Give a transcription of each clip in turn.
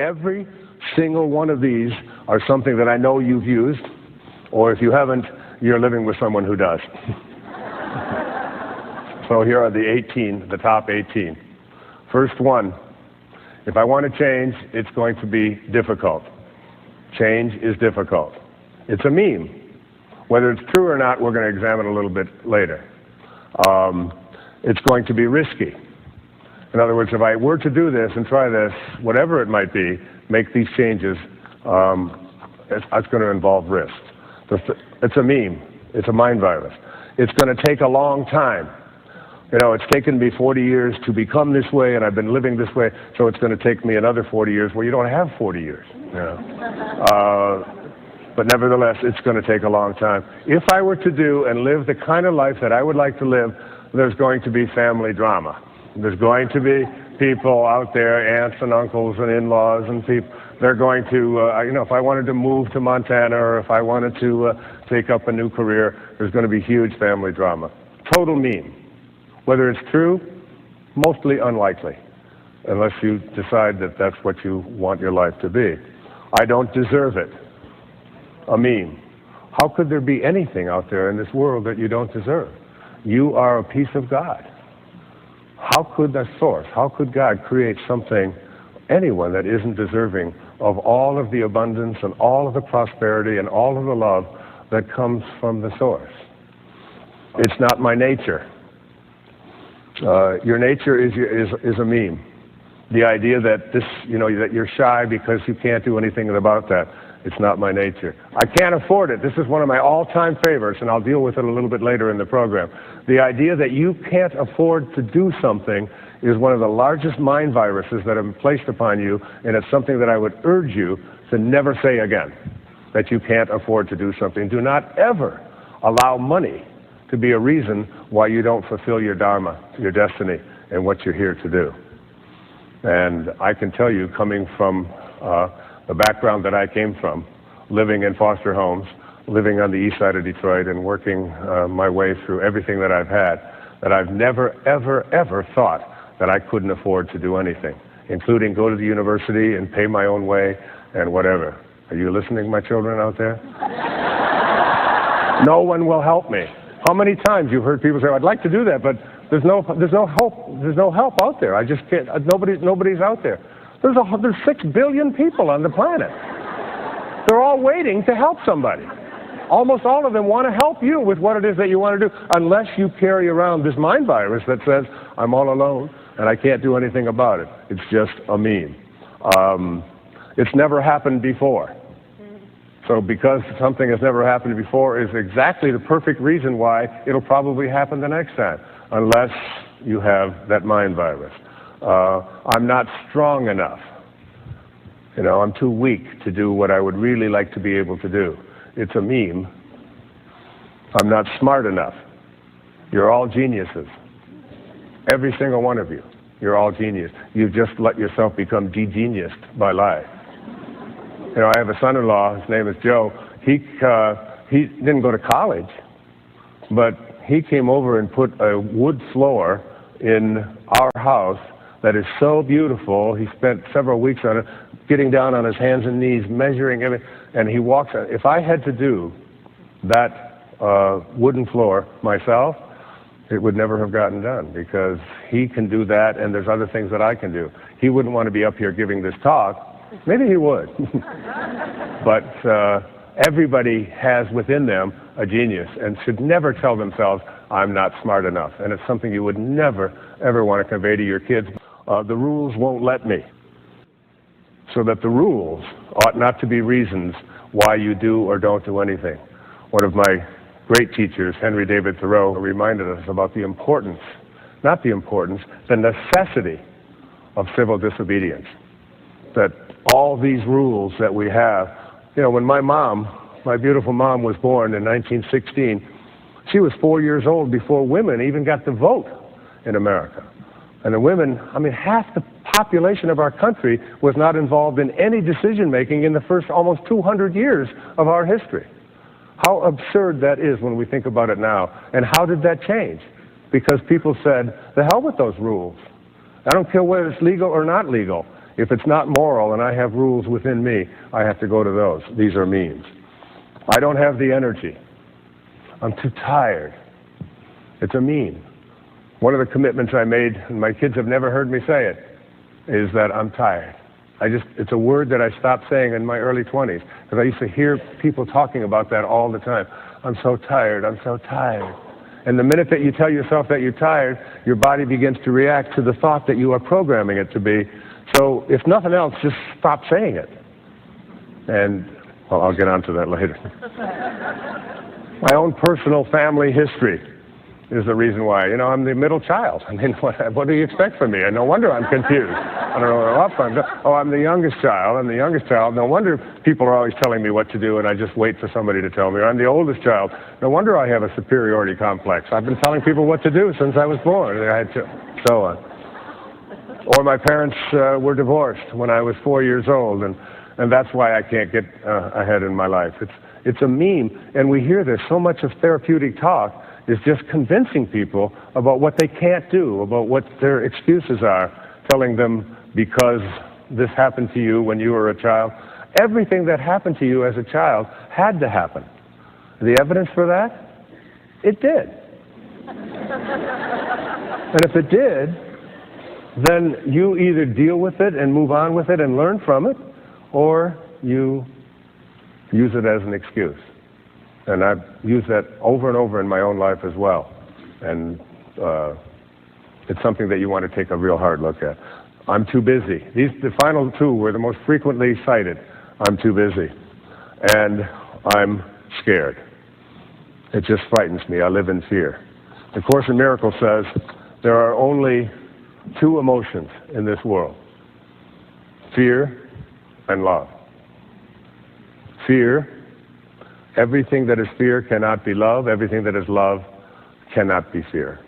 Every single one of these are something that I know you've used, or if you haven't, you're living with someone who does. So here are the top 18. First one, if I want to change, it's going to be difficult. Change is difficult. It's a meme. Whether it's true or not, we're going to examine a little bit later. It's going to be risky. In other words, if I were to do this and try this, whatever it might be, make these changes, it's going to involve risk. It's a meme. It's a mind virus. It's going to take a long time. You know, it's taken me 40 years to become this way, and I've been living this way, so it's going to take me another 40 years. Well, you don't have 40 years. You know? But nevertheless, it's going to take a long time. If I were to do and live the kind of life that I would like to live, there's going to be family drama. There's going to be people out there, aunts and uncles and in-laws and people. They're going to, if I wanted to move to Montana or if I wanted to take up a new career, there's going to be huge family drama. Total meme. Whether it's true, mostly unlikely, unless you decide that that's what you want your life to be. I don't deserve it. A meme. How could there be anything out there in this world that you don't deserve? You are a piece of God. How could the source, how could God create something, anyone that isn't deserving of all of the abundance and all of the prosperity and all of the love that comes from the source? It's not my nature. Your nature is a meme. The idea that that you're shy because you can't do anything about that. It's not my nature. I can't afford it. This is one of my all-time favorites, and I'll deal with it a little bit later in the program. The idea that you can't afford to do something is one of the largest mind viruses that have been placed upon you, and it's something that I would urge you to never say again, that you can't afford to do something. Do not ever allow money to be a reason why you don't fulfill your dharma, your destiny, and what you're here to do. And I can tell you, coming from the background that I came from, living in foster homes, living on the east side of Detroit and working my way through everything that I've had, that I've never, ever, ever thought that I couldn't afford to do anything, including go to the university and pay my own way and whatever. Are you listening, my children out there? No one will help me. How many times you've heard people say, I'd like to do that, but there's no help out there. I just can't, nobody's out there. There's 6 billion people on the planet. They're all waiting to help somebody. Almost all of them want to help you with what it is that you want to do, unless you carry around this mind virus that says, I'm all alone and I can't do anything about it. It's just a meme. It's never happened before. So because something has never happened before is exactly the perfect reason why it'll probably happen the next time, unless you have that mind virus. I'm not strong enough. I'm too weak to do what I would really like to be able to do. It's a meme. I'm not smart enough. You're all geniuses. Every single one of you. You're all genius. You've just let yourself become de-geniused by life. I have a son-in-law, his name is Joe. He didn't go to college, but he came over and put a wood floor in our house that is so beautiful. He spent several weeks on it, getting down on his hands and knees, measuring everything, and he walks on. If I had to do that wooden floor myself, it would never have gotten done, because he can do that, and there's other things that I can do. He wouldn't want to be up here giving this talk. Maybe he would. But everybody has within them a genius and should never tell themselves, I'm not smart enough. And it's something you would never, ever want to convey to your kids. The rules won't let me. So that the rules ought not to be reasons why you do or don't do anything. One of my great teachers, Henry David Thoreau, reminded us about the importance, not the importance, the necessity of civil disobedience. That all these rules that we have, when my beautiful mom was born in 1916, she was 4 years old before women even got to vote in America. And the women, half the population of our country was not involved in any decision-making in the first almost 200 years of our history. How absurd that is when we think about it now. And how did that change? Because people said, the hell with those rules. I don't care whether it's legal or not legal. If it's not moral and I have rules within me, I have to go to those. These are means. I don't have the energy. I'm too tired. It's a mean. One of the commitments I made, and my kids have never heard me say it, is that I'm tired. It's a word that I stopped saying in my early 20s, because I used to hear people talking about that all the time. I'm so tired, I'm so tired. And the minute that you tell yourself that you're tired, your body begins to react to the thought that you are programming it to be. So if nothing else, just stop saying it. And, well, I'll get onto that later. My own personal family history is the reason why. You know, I'm the middle child. I mean, what do you expect from me? No wonder I'm confused. I don't know what I'm up from. Oh, I'm the youngest child. I'm the youngest child. No wonder people are always telling me what to do, and I just wait for somebody to tell me. Or I'm the oldest child. No wonder I have a superiority complex. I've been telling people what to do since I was born. I had to, so on. Or my parents were divorced when I was 4 years old, and that's why I can't get ahead in my life. It's a meme, and we hear this. So much of therapeutic talk is just convincing people about what they can't do, about what their excuses are, telling them because this happened to you when you were a child. Everything that happened to you as a child had to happen. The evidence for that? It did. And if it did, then you either deal with it and move on with it and learn from it, or you use it as an excuse. And I've used that over and over in my own life as well. And it's something that you want to take a real hard look at. I'm too busy. The final two were the most frequently cited. I'm too busy. And I'm scared. It just frightens me. I live in fear. The Course in Miracles says there are only two emotions in this world: fear and love. Fear, everything that is fear cannot be love. Everything that is love cannot be fear.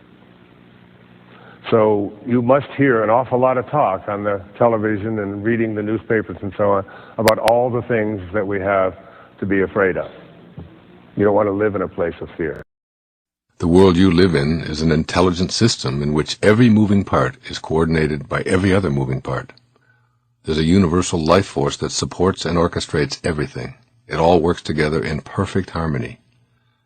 So you must hear an awful lot of talk on the television and reading the newspapers and so on about all the things that we have to be afraid of. You don't want to live in a place of fear. The world you live in is an intelligent system in which every moving part is coordinated by every other moving part. There's a universal life force that supports and orchestrates everything. It all works together in perfect harmony.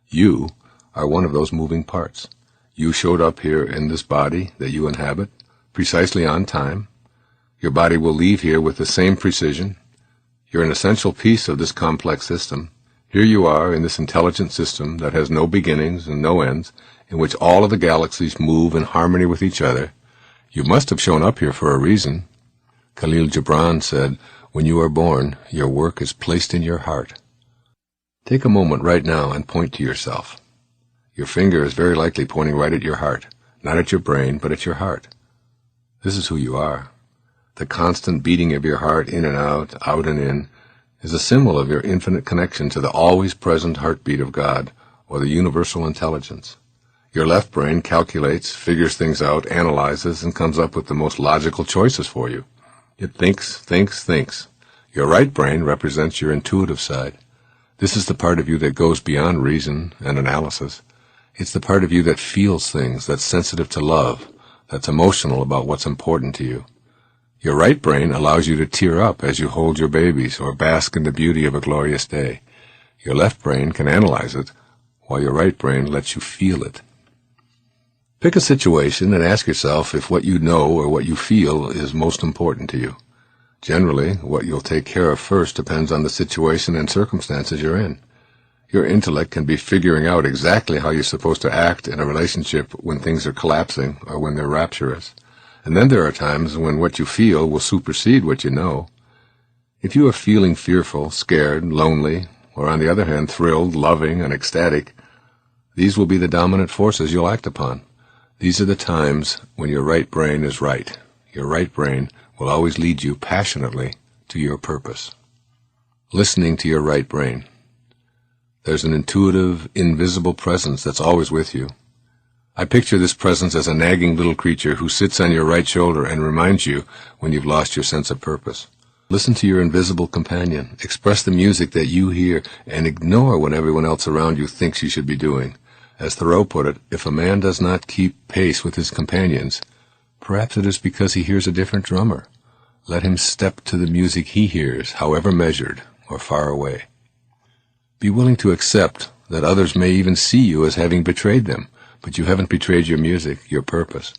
You are one of those moving parts. You showed up here in this body that you inhabit, precisely on time. Your body will leave here with the same precision. You're an essential piece of this complex system. Here you are in this intelligent system that has no beginnings and no ends, in which all of the galaxies move in harmony with each other. You must have shown up here for a reason. Khalil Gibran said, "When you are born, your work is placed in your heart." Take a moment right now and point to yourself. Your finger is very likely pointing right at your heart, not at your brain, but at your heart. This is who you are. The constant beating of your heart in and out and in, is a symbol of your infinite connection to the always present heartbeat of God, or the universal intelligence. Your left brain calculates, figures things out, analyzes, and comes up with the most logical choices for you. It thinks. Your right brain represents your intuitive side. This is the part of you that goes beyond reason and analysis. It's the part of you that feels things, that's sensitive to love, that's emotional about what's important to you. Your right brain allows you to tear up as you hold your babies or bask in the beauty of a glorious day. Your left brain can analyze it, while your right brain lets you feel it. Pick a situation and ask yourself if what you know or what you feel is most important to you. Generally, what you'll take care of first depends on the situation and circumstances you're in. Your intellect can be figuring out exactly how you're supposed to act in a relationship when things are collapsing or when they're rapturous. And then there are times when what you feel will supersede what you know. If you are feeling fearful, scared, lonely, or on the other hand thrilled, loving, and ecstatic, these will be the dominant forces you'll act upon. These are the times when your right brain is right. Your right brain will always lead you passionately to your purpose. Listening to your right brain. There's an intuitive, invisible presence that's always with you. I picture this presence as a nagging little creature who sits on your right shoulder and reminds you when you've lost your sense of purpose. Listen to your invisible companion. Express the music that you hear and ignore what everyone else around you thinks you should be doing. As Thoreau put it, if a man does not keep pace with his companions, perhaps it is because he hears a different drummer. Let him step to the music he hears, however measured or far away. Be willing to accept that others may even see you as having betrayed them, but you haven't betrayed your music, your purpose.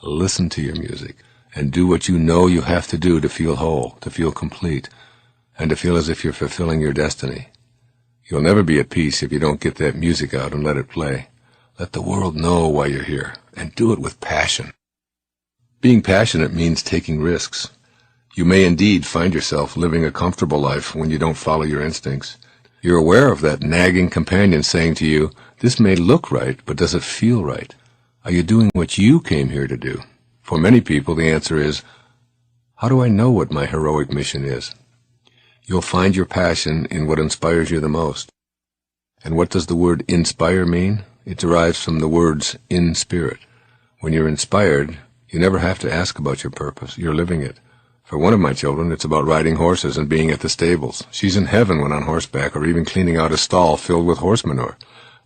Listen to your music, and do what you know you have to do to feel whole, to feel complete, and to feel as if you're fulfilling your destiny. You'll never be at peace if you don't get that music out and let it play. Let the world know why you're here, and do it with passion. Being passionate means taking risks. You may indeed find yourself living a comfortable life when you don't follow your instincts. You're aware of that nagging companion saying to you, "This may look right, but does it feel right? Are you doing what you came here to do?" For many people, the answer is, "How do I know what my heroic mission is?" You'll find your passion in what inspires you the most. And what does the word inspire mean? It derives from the words in spirit. When you're inspired, you never have to ask about your purpose. You're living it. For one of my children, it's about riding horses and being at the stables. She's in heaven when on horseback, or even cleaning out a stall filled with horse manure.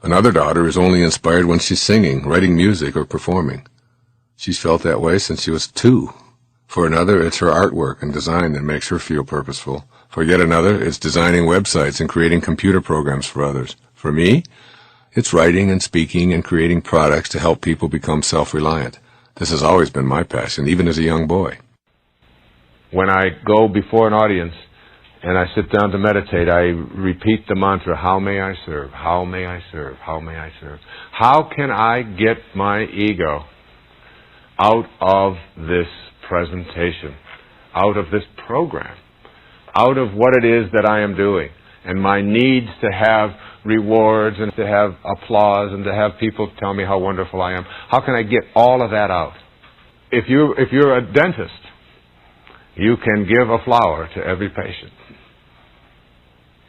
Another daughter is only inspired when she's singing, writing music, or performing. She's felt that way since she was 2. For another, it's her artwork and design that makes her feel purposeful. For yet another, it's designing websites and creating computer programs for others. For me, it's writing and speaking and creating products to help people become self-reliant. This has always been my passion, even as a young boy. When I go before an audience and I sit down to meditate, I repeat the mantra, "How may I serve? How may I serve? How may I serve?" How can I get my ego out of this presentation, out of this program, out of what it is that I am doing, and my needs to have rewards and to have applause and to have people tell me how wonderful I am? How can I get all of that out? If you're a dentist, you can give a flower to every patient.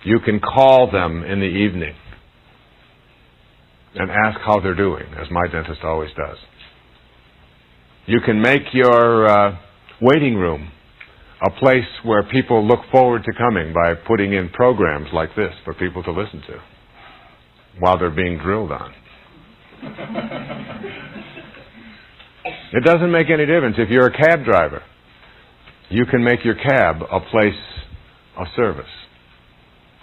You can call them in the evening and ask how they're doing, as my dentist always does. You can make your waiting room a place where people look forward to coming by putting in programs like this for people to listen to while they're being drilled on. It doesn't make any difference. If you're a cab driver, you can make your cab a place of service.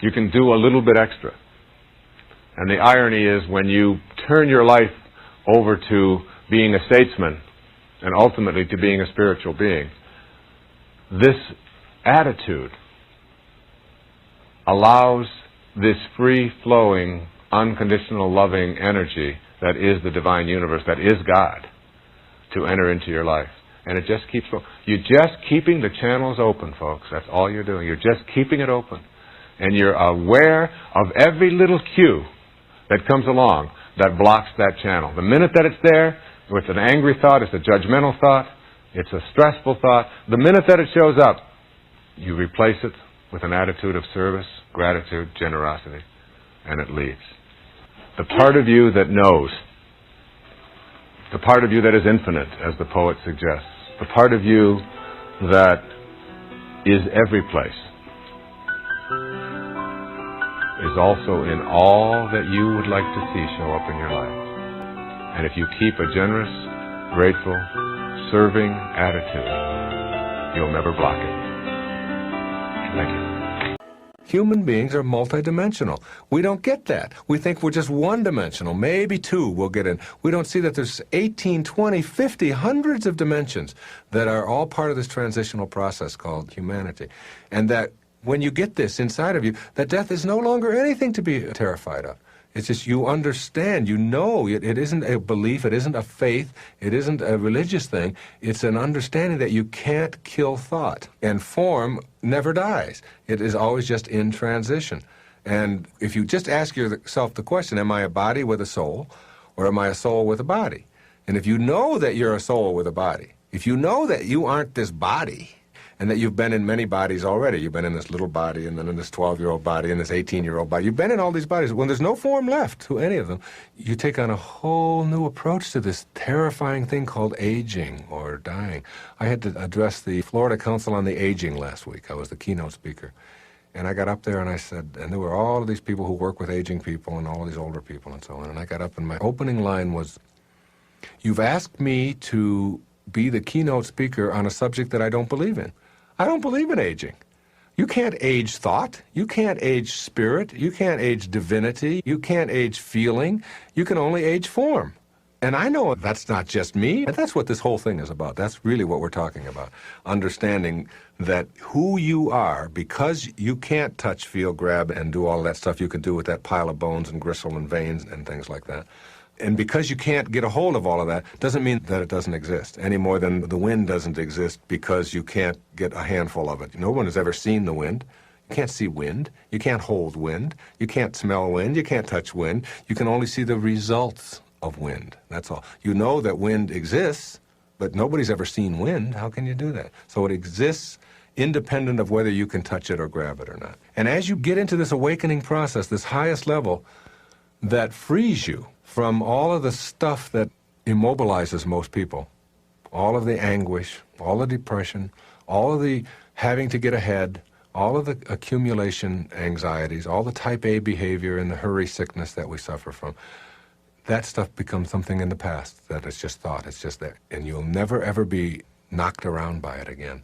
You can do a little bit extra. And the irony is, when you turn your life over to being a statesman and ultimately to being a spiritual being, this attitude allows this free-flowing, unconditional, loving energy that is the divine universe, that is God, to enter into your life. And it just keeps going. You're just keeping the channels open, folks. That's all you're doing. You're just keeping it open. And you're aware of every little cue that comes along that blocks that channel. The minute that it's there, it's an angry thought, it's a judgmental thought, it's a stressful thought. The minute that it shows up, you replace it with an attitude of service, gratitude, generosity, and it leaves. The part of you that knows, the part of you that is infinite, as the poet suggests, the part of you that is every place, is also in all that you would like to see show up in your life. And if you keep a generous, grateful, serving attitude, you'll never block it. Thank you. Human beings are multidimensional. We don't get that. We think we're just one-dimensional. Maybe 2 we'll get in. We don't see that there's 18, 20, 50, hundreds of dimensions that are all part of this transitional process called humanity. And that when you get this inside of you, that death is no longer anything to be terrified of. It's just you understand, you know, it isn't a belief, it isn't a faith, it isn't a religious thing. It's an understanding that you can't kill thought. And form never dies. It is always just in transition. And if you just ask yourself the question, am I a body with a soul, or am I a soul with a body? And if you know that you're a soul with a body, if you know that you aren't this body, and that you've been in many bodies already. You've been in this little body, and then in this 12-year-old body, and this 18-year-old body. You've been in all these bodies. When there's no form left to any of them, you take on a whole new approach to this terrifying thing called aging or dying. I had to address the Florida Council on the Aging last week. I was the keynote speaker. And I got up there and I said, and there were all of these people who work with aging people and all of these older people and so on. And I got up and my opening line was, "You've asked me to be the keynote speaker on a subject that I don't believe in. I don't believe in aging. You can't age thought. You can't age spirit. You can't age divinity. You can't age feeling. You can only age form. And I know that's not just me. And that's what this whole thing is about. That's really what we're talking about. Understanding that who you are, because you can't touch, feel, grab, and do all that stuff you can do with that pile of bones and gristle and veins and things like that. And because you can't get a hold of all of that, doesn't mean that it doesn't exist, any more than the wind doesn't exist because you can't get a handful of it. No one has ever seen the wind. You can't see wind. You can't hold wind. You can't smell wind. You can't touch wind. You can only see the results of wind. That's all. You know that wind exists, but nobody's ever seen wind. How can you do that? So it exists independent of whether you can touch it or grab it or not. And as you get into this awakening process, this highest level that frees you from all of the stuff that immobilizes most people, all of the anguish, all the depression, all of the having to get ahead, all of the accumulation anxieties, all the type A behavior and the hurry sickness that we suffer from, that stuff becomes something in the past that is just thought. It's just there. And you'll never, ever be knocked around by it again.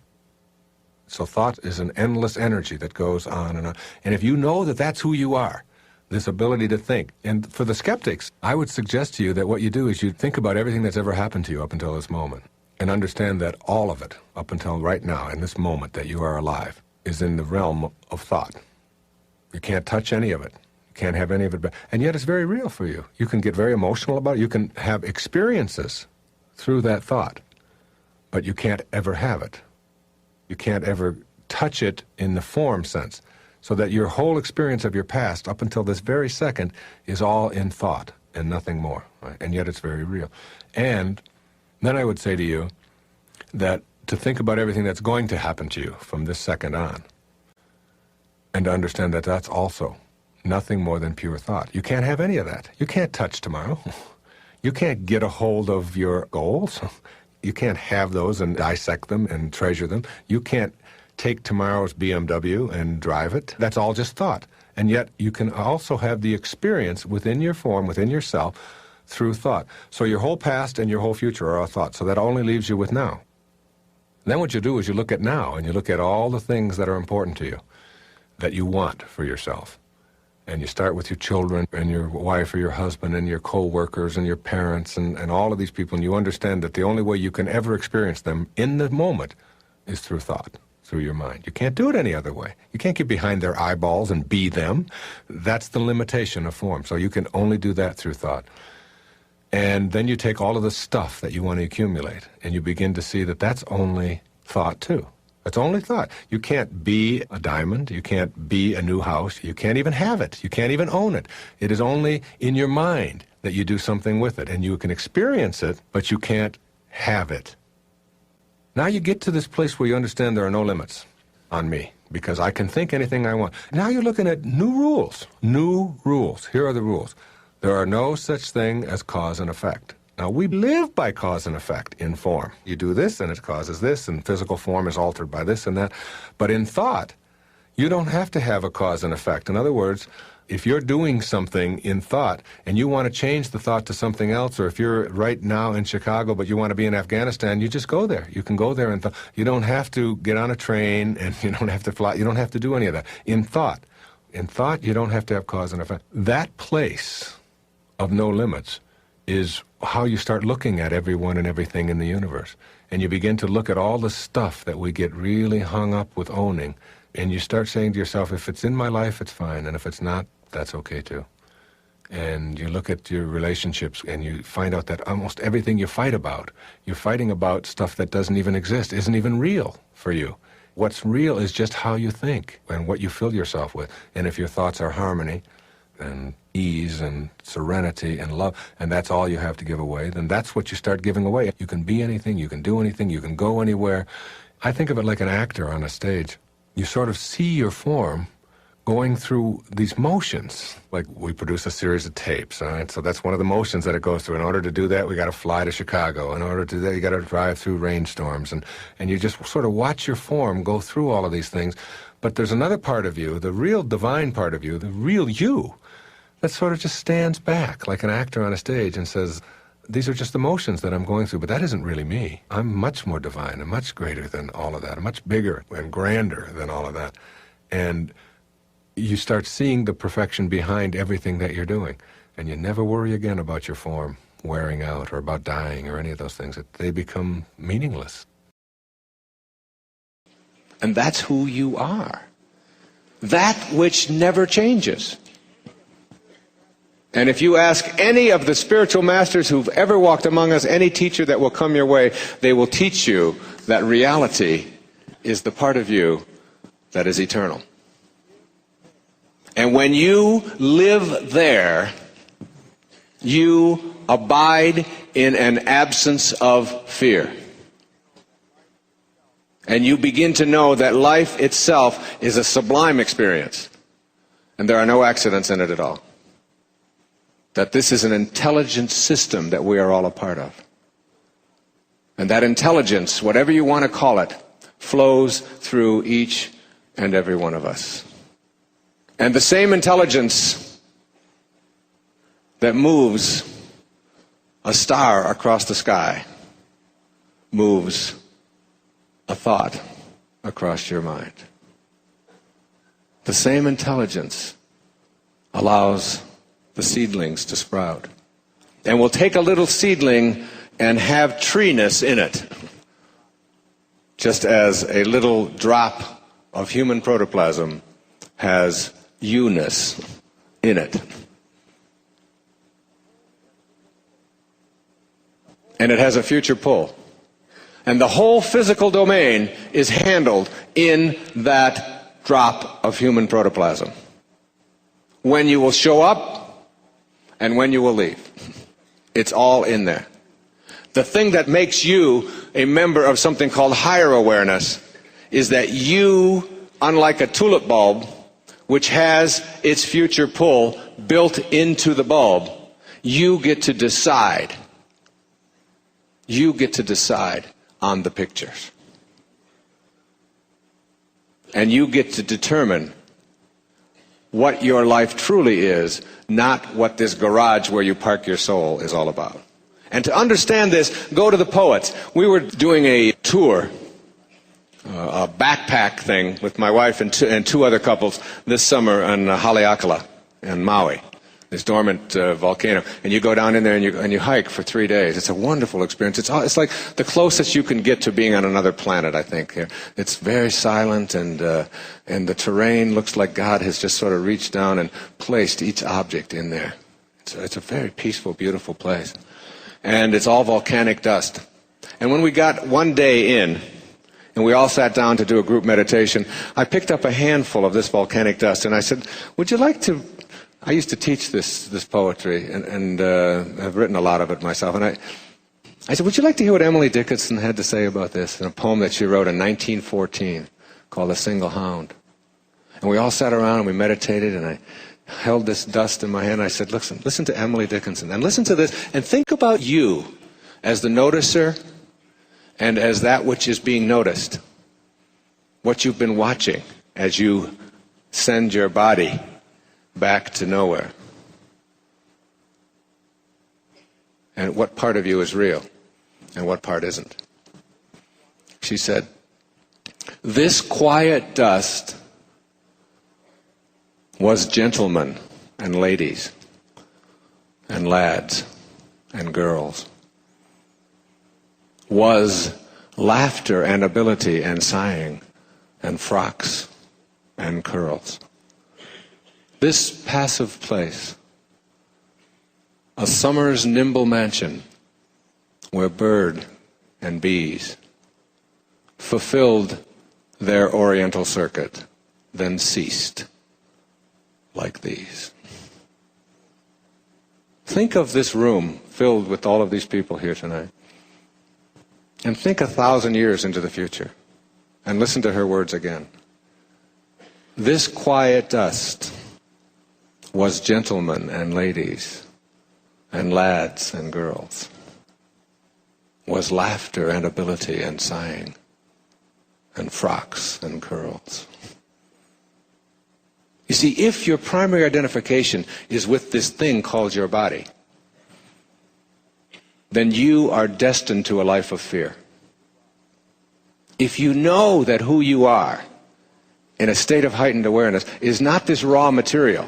So thought is an endless energy that goes on and on. And if you know that that's who you are, this ability to think. And for the skeptics, I would suggest to you that what you do is you think about everything that's ever happened to you up until this moment and understand that all of it, up until right now, in this moment that you are alive, is in the realm of thought. You can't touch any of it. You can't have any of it. And yet it's very real for you. You can get very emotional about it. You can have experiences through that thought, but you can't ever have it. You can't ever touch it in the form sense. So that your whole experience of your past up until this very second is all in thought and nothing more. Right? And yet it's very real. And then I would say to you that to think about everything that's going to happen to you from this second on and to understand that that's also nothing more than pure thought. You can't have any of that. You can't touch tomorrow. You can't get a hold of your goals. You can't have those and dissect them and treasure them. You can't take tomorrow's BMW and drive it. That's all just thought. And yet you can also have the experience within your form, within yourself, through thought. So your whole past and your whole future are a thought. So that only leaves you with now. Then what you do is you look at now and you look at all the things that are important to you, that you want for yourself. And you start with your children and your wife or your husband and your co-workers and your parents and all of these people. And you understand that the only way you can ever experience them in the moment is through thought. Through your mind. You can't do it any other way. You can't get behind their eyeballs and be them. That's the limitation of form. So you can only do that through thought. And then you take all of the stuff that you want to accumulate and you begin to see that that's only thought too. That's only thought. You can't be a diamond. You can't be a new house. You can't even have it. You can't even own it. It is only in your mind that you do something with it. And you can experience it, but you can't have it. Now you get to this place where you understand there are no limits on me because I can think anything I want. Now you're looking at new rules. New rules. Here are the rules. There are no such thing as cause and effect. Now we live by cause and effect in form. You do this and it causes this and physical form is altered by this and that. But in thought, you don't have to have a cause and effect. In other words, if you're doing something in thought and you want to change the thought to something else, or if you're right now in Chicago but you want to be in Afghanistan, you just go there. You can go there and you don't have to get on a train and you don't have to fly. You don't have to do any of that. In thought, you don't have to have cause and effect. That place of no limits is how you start looking at everyone and everything in the universe. And you begin to look at all the stuff that we get really hung up with owning. And you start saying to yourself, if it's in my life, it's fine. And if it's not, that's okay too. And you look at your relationships and you find out that almost everything you fight about, you're fighting about stuff that doesn't even exist, isn't even real for you. What's real is just how you think and what you fill yourself with. And if your thoughts are harmony and ease and serenity and love, and that's all you have to give away, then that's what you start giving away. You can be anything, you can do anything, you can go anywhere. I think of it like an actor on a stage. You sort of see your form going through these motions. Like we produce a series of tapes, all right? So that's one of the motions that it goes through. In order to do that, we got to fly to Chicago. In order to do that, you got to drive through rainstorms. And you just sort of watch your form go through all of these things. But there's another part of you, the real divine part of you, the real you, that sort of just stands back like an actor on a stage and says, these are just emotions that I'm going through, but that isn't really me. I'm much more divine and much greater than all of that. I'm much bigger and grander than all of that. And you start seeing the perfection behind everything that you're doing. And you never worry again about your form wearing out or about dying or any of those things. They become meaningless. And that's who you are. That which never changes. And if you ask any of the spiritual masters who've ever walked among us, any teacher that will come your way, they will teach you that reality is the part of you that is eternal. And when you live there, you abide in an absence of fear. And you begin to know that life itself is a sublime experience. And there are no accidents in it at all. That this is an intelligent system that we are all a part of. And that intelligence, whatever you want to call it, flows through each and every one of us. And the same intelligence that moves a star across the sky moves a thought across your mind. The same intelligence allows the seedlings to sprout. And we'll take a little seedling and have treeness in it, just as a little drop of human protoplasm has you-ness in it. And it has a future pull. And the whole physical domain is handled in that drop of human protoplasm. When you will show up and when you will leave. It's all in there. The thing that makes you a member of something called higher awareness is that you, unlike a tulip bulb, which has its future pull built into the bulb, you get to decide. You get to decide on the pictures. And you get to determine what your life truly is, not what this garage where you park your soul is all about. And to understand this, go to the poets. We were doing a tour, a backpack thing with my wife and two other couples this summer on Haleakala in Maui, this dormant volcano. And you go down in there and you hike for 3 days. It's a wonderful experience. It's like the closest you can get to being on another planet, I think. It's very silent, and the terrain looks like God has just sort of reached down and placed each object in there. It's a very peaceful, beautiful place. And it's all volcanic dust. And when we got one day in, and we all sat down to do a group meditation, I picked up a handful of this volcanic dust, and I said, would you like to... I used to teach this poetry, and I've written a lot of it myself. And I said, would you like to hear what Emily Dickinson had to say about this in a poem that she wrote in 1914 called A Single Hound? And we all sat around and we meditated, and I held this dust in my hand. And I said, listen to Emily Dickinson, and listen to this, and think about you as the noticer and as that which is being noticed, what you've been watching as you send your body back to nowhere. And what part of you is real and what part isn't. She said, this quiet dust was gentlemen and ladies and lads and girls, was laughter and ability and sighing and frocks and curls. This passive place, a summer's nimble mansion where bird and bees fulfilled their oriental circuit, then ceased like these. Think of this room filled with all of these people here tonight. And think 1,000 years into the future. And listen to her words again. This quiet dust was gentlemen and ladies and lads and girls, was laughter and ability and sighing and frocks and curls. You see, if your primary identification is with this thing called your body, then you are destined to a life of fear. If you know that who you are in a state of heightened awareness is not this raw material,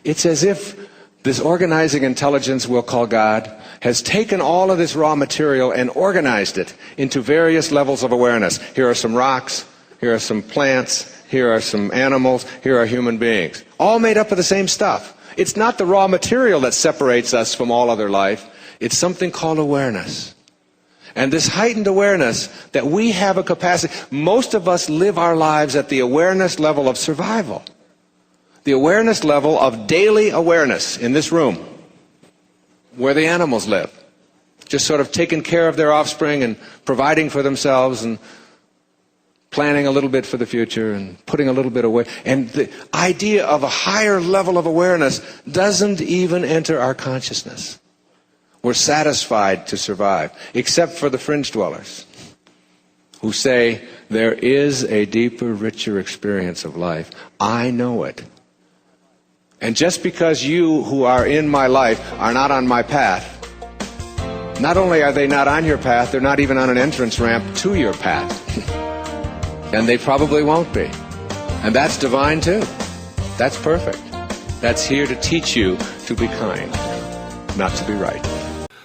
it's as if this organizing intelligence we'll call God has taken all of this raw material and organized it into various levels of awareness. Here are some rocks, here are some plants, here are some animals, here are human beings, all made up of the same stuff. It's not the raw material that separates us from all other life. It's something called awareness. And this heightened awareness that we have a capacity, most of us live our lives at the awareness level of survival. The awareness level of daily awareness in this room, where the animals live. Just sort of taking care of their offspring and providing for themselves and planning a little bit for the future and putting a little bit away. And the idea of a higher level of awareness doesn't even enter our consciousness. We're satisfied to survive, except for the fringe dwellers who say, there is a deeper, richer experience of life. I know it. And just because you who are in my life are not on my path, not only are they not on your path, they're not even on an entrance ramp to your path. And they probably won't be. And that's divine too. That's perfect. That's here to teach you to be kind, not to be right.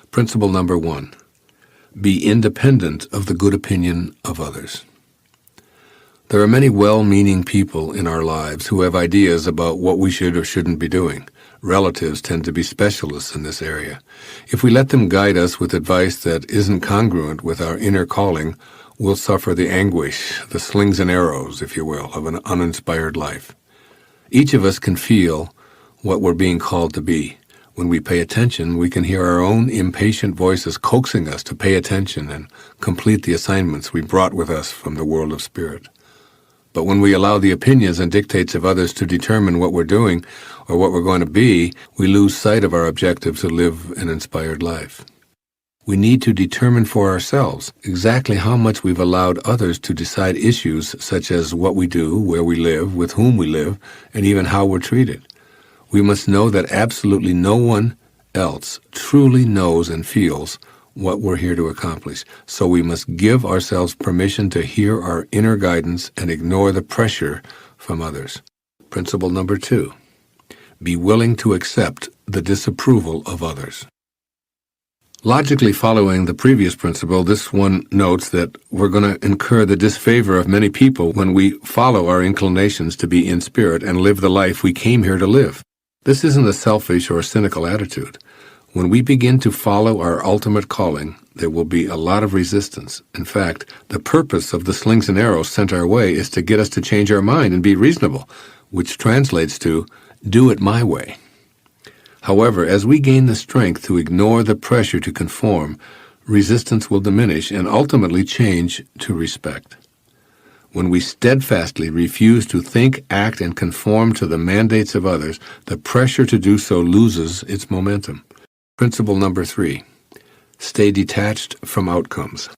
Principle number 1. Be independent of the good opinion of others. There are many well-meaning people in our lives who have ideas about what we should or shouldn't be doing. Relatives tend to be specialists in this area. If we let them guide us with advice that isn't congruent with our inner calling, we'll suffer the anguish, the slings and arrows, if you will, of an uninspired life. Each of us can feel what we're being called to be. When we pay attention, we can hear our own impatient voices coaxing us to pay attention and complete the assignments we brought with us from the world of spirit. But when we allow the opinions and dictates of others to determine what we're doing or what we're going to be, we lose sight of our objective to live an inspired life. We need to determine for ourselves exactly how much we've allowed others to decide issues such as what we do, where we live, with whom we live, and even how we're treated. We must know that absolutely no one else truly knows and feels what we're here to accomplish. So we must give ourselves permission to hear our inner guidance and ignore the pressure from others. Principle number 2. Be willing to accept the disapproval of others. Logically following the previous principle, this one notes that we're going to incur the disfavor of many people when we follow our inclinations to be in spirit and live the life we came here to live. This isn't a selfish or cynical attitude. When we begin to follow our ultimate calling, there will be a lot of resistance. In fact, the purpose of the slings and arrows sent our way is to get us to change our mind and be reasonable, which translates to, do it my way. However, as we gain the strength to ignore the pressure to conform, resistance will diminish and ultimately change to respect. When we steadfastly refuse to think, act, and conform to the mandates of others, the pressure to do so loses its momentum. Principle number 3. Stay detached from outcomes.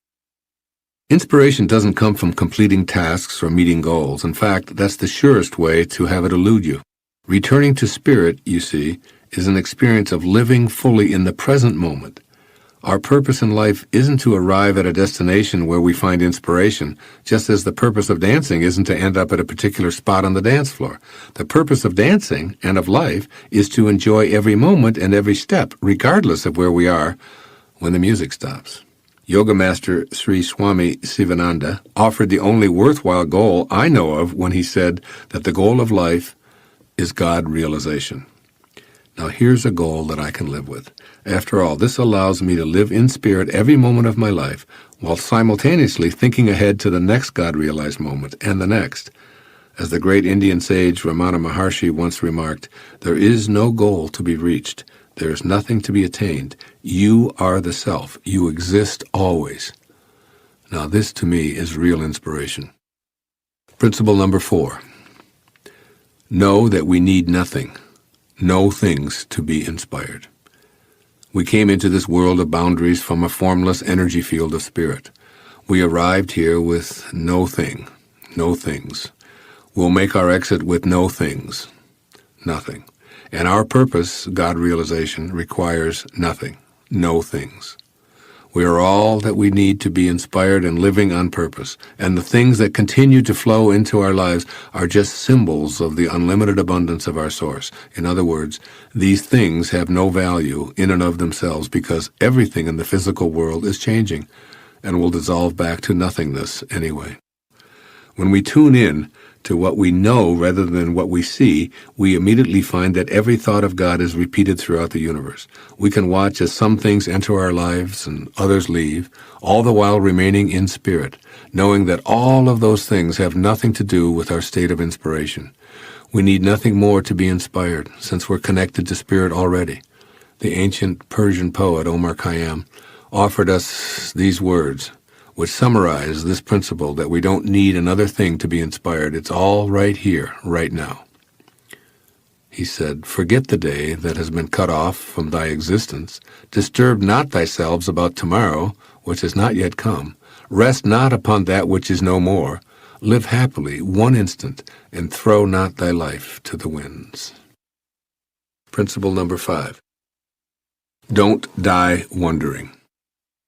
Inspiration doesn't come from completing tasks or meeting goals. In fact, that's the surest way to have it elude you. Returning to spirit, you see, is an experience of living fully in the present moment. Our purpose in life isn't to arrive at a destination where we find inspiration, just as the purpose of dancing isn't to end up at a particular spot on the dance floor. The purpose of dancing and of life is to enjoy every moment and every step, regardless of where we are when the music stops. Yoga Master Sri Swami Sivananda offered the only worthwhile goal I know of when he said that the goal of life is God realization. Now here's a goal that I can live with. After all, this allows me to live in spirit every moment of my life, while simultaneously thinking ahead to the next God-realized moment and the next. As the great Indian sage Ramana Maharshi once remarked, there is no goal to be reached. There is nothing to be attained. You are the self. You exist always. Now this to me is real inspiration. Principle number 4. Know that we need nothing. No things to be inspired. We came into this world of boundaries from a formless energy field of spirit. We arrived here with no thing, no things. We'll make our exit with no things, nothing. And our purpose, God realization, requires nothing, no things. We are all that we need to be inspired and living on purpose, and the things that continue to flow into our lives are just symbols of the unlimited abundance of our source. In other words, these things have no value in and of themselves because everything in the physical world is changing and will dissolve back to nothingness anyway. When we tune in to what we know rather than what we see, we immediately find that every thought of God is repeated throughout the universe. We can watch as some things enter our lives and others leave, all the while remaining in spirit, knowing that all of those things have nothing to do with our state of inspiration. We need nothing more to be inspired, since we're connected to spirit already. The ancient Persian poet Omar Khayyam offered us these words, which summarize this principle that we don't need another thing to be inspired. It's all right here, right now. He said, "Forget the day that has been cut off from thy existence. Disturb not thyself about tomorrow, which has not yet come. Rest not upon that which is no more. Live happily one instant, and throw not thy life to the winds." Principle number 5. Don't die wondering.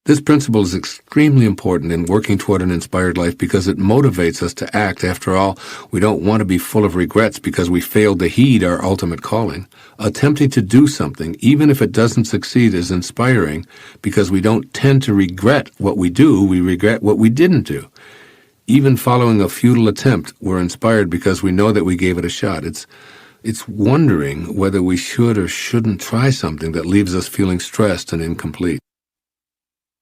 This principle is extremely important in working toward an inspired life because it motivates us to act. After all, we don't want to be full of regrets because we failed to heed our ultimate calling. Attempting to do something, even if it doesn't succeed, is inspiring because we don't tend to regret what we do, we regret what we didn't do. Even following a futile attempt, we're inspired because we know that we gave it a shot. It's wondering whether we should or shouldn't try something that leaves us feeling stressed and incomplete.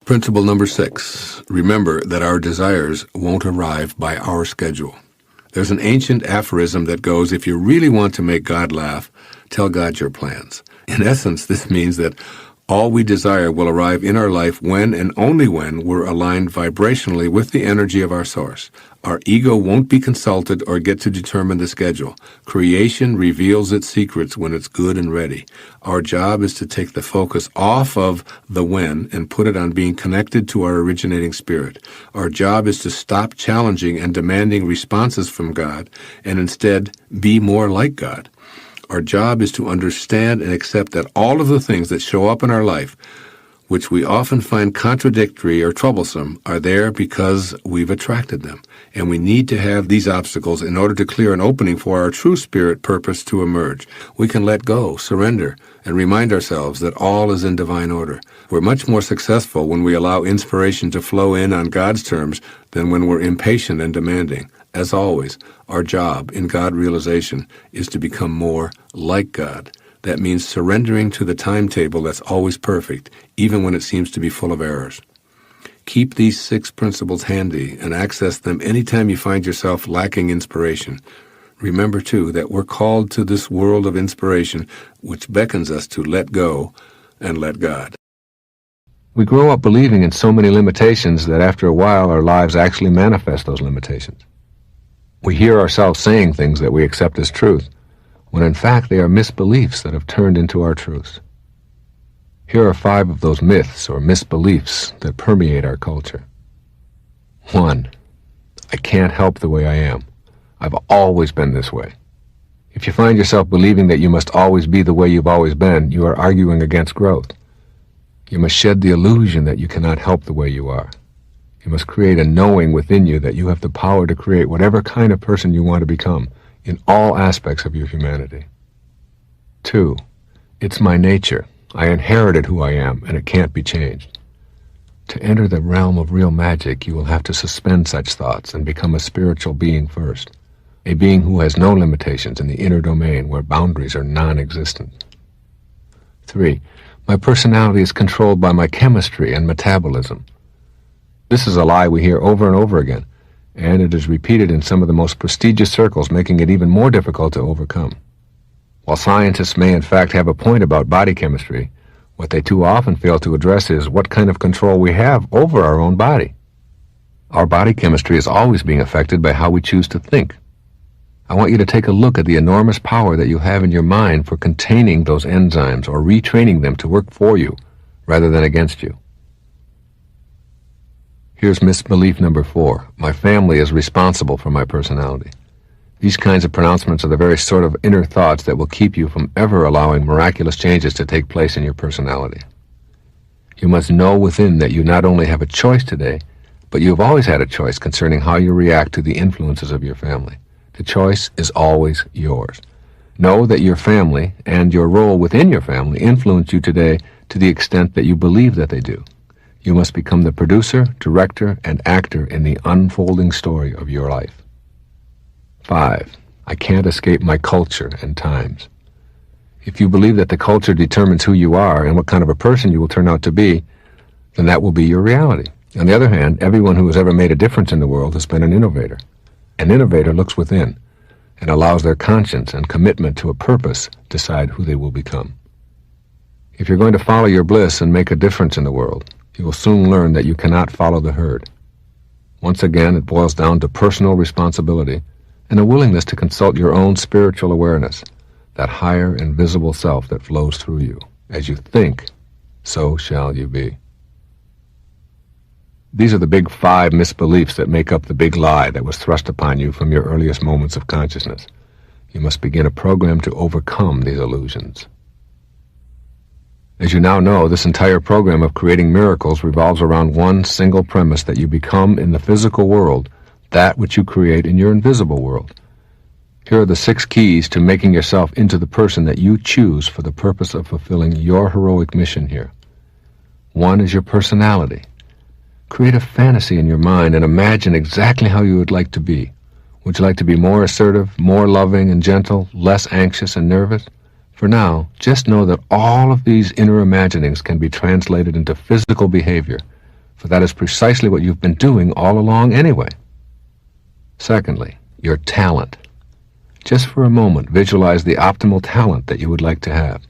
Principle number 6. Remember that our desires won't arrive by our schedule. There's an ancient aphorism that goes, if you really want to make God laugh, tell God your plans. In essence, this means that all we desire will arrive in our life when and only when we're aligned vibrationally with the energy of our source. Our ego won't be consulted or get to determine the schedule. Creation reveals its secrets when it's good and ready. Our job is to take the focus off of the when and put it on being connected to our originating spirit. Our job is to stop challenging and demanding responses from God and instead be more like God. Our job is to understand and accept that all of the things that show up in our life, which we often find contradictory or troublesome, are there because we've attracted them. And we need to have these obstacles in order to clear an opening for our true spirit purpose to emerge. We can let go, surrender, and remind ourselves that all is in divine order. We're much more successful when we allow inspiration to flow in on God's terms than when we're impatient and demanding. As always, our job in God realization is to become more like God. That means surrendering to the timetable that's always perfect, even when it seems to be full of errors. Keep these 6 principles handy and access them anytime you find yourself lacking inspiration. Remember, too, that we're called to this world of inspiration, which beckons us to let go and let God. We grow up believing in so many limitations that after a while our lives actually manifest those limitations. We hear ourselves saying things that we accept as truth, when in fact they are misbeliefs that have turned into our truths. Here are 5 of those myths or misbeliefs that permeate our culture. 1. I can't help the way I am. I've always been this way. If you find yourself believing that you must always be the way you've always been, you are arguing against growth. You must shed the illusion that you cannot help the way you are. You must create a knowing within you that you have the power to create whatever kind of person you want to become in all aspects of your humanity. 2. It's my nature. I inherited who I am, and it can't be changed. To enter the realm of real magic, you will have to suspend such thoughts and become a spiritual being first, a being who has no limitations in the inner domain where boundaries are non-existent. 3. My personality is controlled by my chemistry and metabolism. This is a lie we hear over and over again, and it is repeated in some of the most prestigious circles, making it even more difficult to overcome. While scientists may in fact have a point about body chemistry, what they too often fail to address is what kind of control we have over our own body. Our body chemistry is always being affected by how we choose to think. I want you to take a look at the enormous power that you have in your mind for containing those enzymes or retraining them to work for you rather than against you. Here's misbelief number 4. My family is responsible for my personality. These kinds of pronouncements are the very sort of inner thoughts that will keep you from ever allowing miraculous changes to take place in your personality. You must know within that you not only have a choice today, but you have always had a choice concerning how you react to the influences of your family. The choice is always yours. Know that your family and your role within your family influence you today to the extent that you believe that they do. You must become the producer, director, and actor in the unfolding story of your life. 5. I can't escape my culture and times. If you believe that the culture determines who you are and what kind of a person you will turn out to be, then that will be your reality. On the other hand, everyone who has ever made a difference in the world has been an innovator. An innovator looks within and allows their conscience and commitment to a purpose decide who they will become. If you're going to follow your bliss and make a difference in the world, you will soon learn that you cannot follow the herd. Once again, it boils down to personal responsibility and a willingness to consult your own spiritual awareness, that higher invisible self that flows through you. As you think, so shall you be. These are the big 5 misbeliefs that make up the big lie that was thrust upon you from your earliest moments of consciousness. You must begin a program to overcome these illusions. As you now know, this entire program of creating miracles revolves around one single premise, that you become in the physical world that which you create in your invisible world. Here are the 6 keys to making yourself into the person that you choose for the purpose of fulfilling your heroic mission here. 1 is your personality. Create a fantasy in your mind and imagine exactly how you would like to be. Would you like to be more assertive, more loving and gentle, less anxious and nervous? For now, just know that all of these inner imaginings can be translated into physical behavior, for that is precisely what you've been doing all along anyway. Secondly, your talent. Just for a moment, visualize the optimal talent that you would like to have.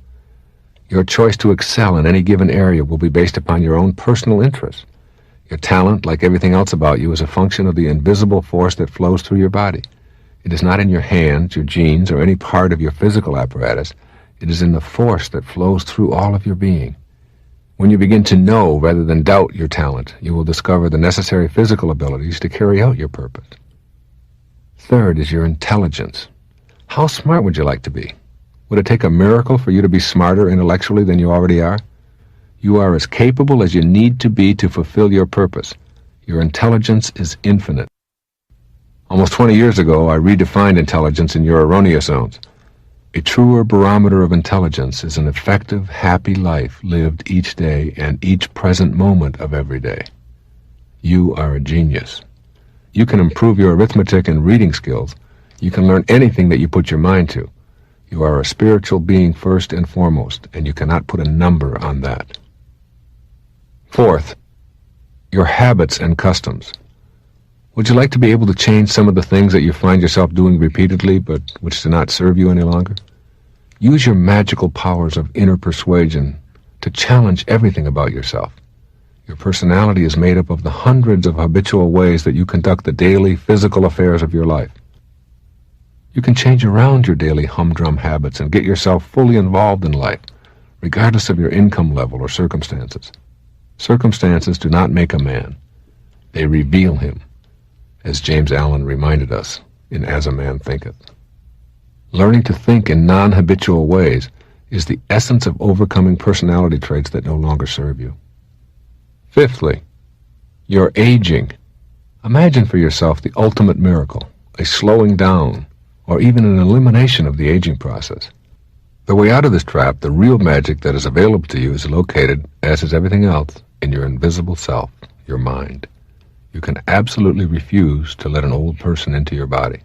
Your choice to excel in any given area will be based upon your own personal interests. Your talent, like everything else about you, is a function of the invisible force that flows through your body. It is not in your hands, your genes, or any part of your physical apparatus. It is in the force that flows through all of your being. When you begin to know rather than doubt your talent, you will discover the necessary physical abilities to carry out your purpose. Third is your intelligence. How smart would you like to be? Would it take a miracle for you to be smarter intellectually than you already are? You are as capable as you need to be to fulfill your purpose. Your intelligence is infinite. Almost 20 years ago, I redefined intelligence in your erroneous zones. A truer barometer of intelligence is an effective, happy life lived each day and each present moment of every day. You are a genius. You can improve your arithmetic and reading skills. You can learn anything that you put your mind to. You are a spiritual being first and foremost, and you cannot put a number on that. Fourth, your habits and customs. Would you like to be able to change some of the things that you find yourself doing repeatedly but which do not serve you any longer? Use your magical powers of inner persuasion to challenge everything about yourself. Your personality is made up of the hundreds of habitual ways that you conduct the daily physical affairs of your life. You can change around your daily humdrum habits and get yourself fully involved in life, regardless of your income level or circumstances. Circumstances do not make a man. They reveal him, as James Allen reminded us in As a Man Thinketh. Learning to think in non-habitual ways is the essence of overcoming personality traits that no longer serve you. Fifthly, your aging. Imagine for yourself the ultimate miracle, a slowing down, or even an elimination of the aging process. The way out of this trap, the real magic that is available to you, is located, as is everything else, in your invisible self, your mind. You can absolutely refuse to let an old person into your body.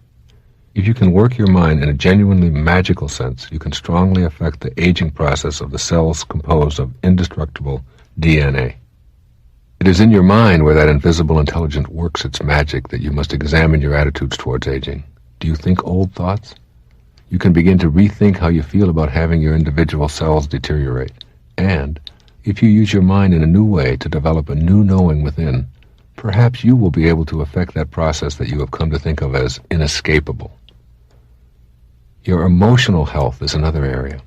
If you can work your mind in a genuinely magical sense, you can strongly affect the aging process of the cells composed of indestructible DNA. It is in your mind where that invisible intelligence works its magic that you must examine your attitudes towards aging. Do you think old thoughts? You can begin to rethink how you feel about having your individual cells deteriorate. And if you use your mind in a new way to develop a new knowing within, perhaps you will be able to affect that process that you have come to think of as inescapable. Your emotional health is another area.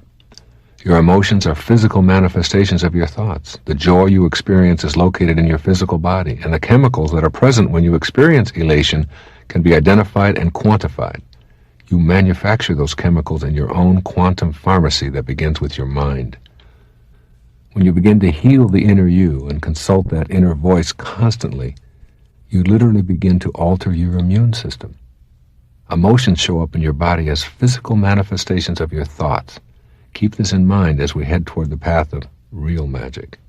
Your emotions are physical manifestations of your thoughts. The joy you experience is located in your physical body, and the chemicals that are present when you experience elation can be identified and quantified. You manufacture those chemicals in your own quantum pharmacy that begins with your mind. When you begin to heal the inner you and consult that inner voice constantly, you literally begin to alter your immune system. Emotions show up in your body as physical manifestations of your thoughts. Keep this in mind as we head toward the path of real magic.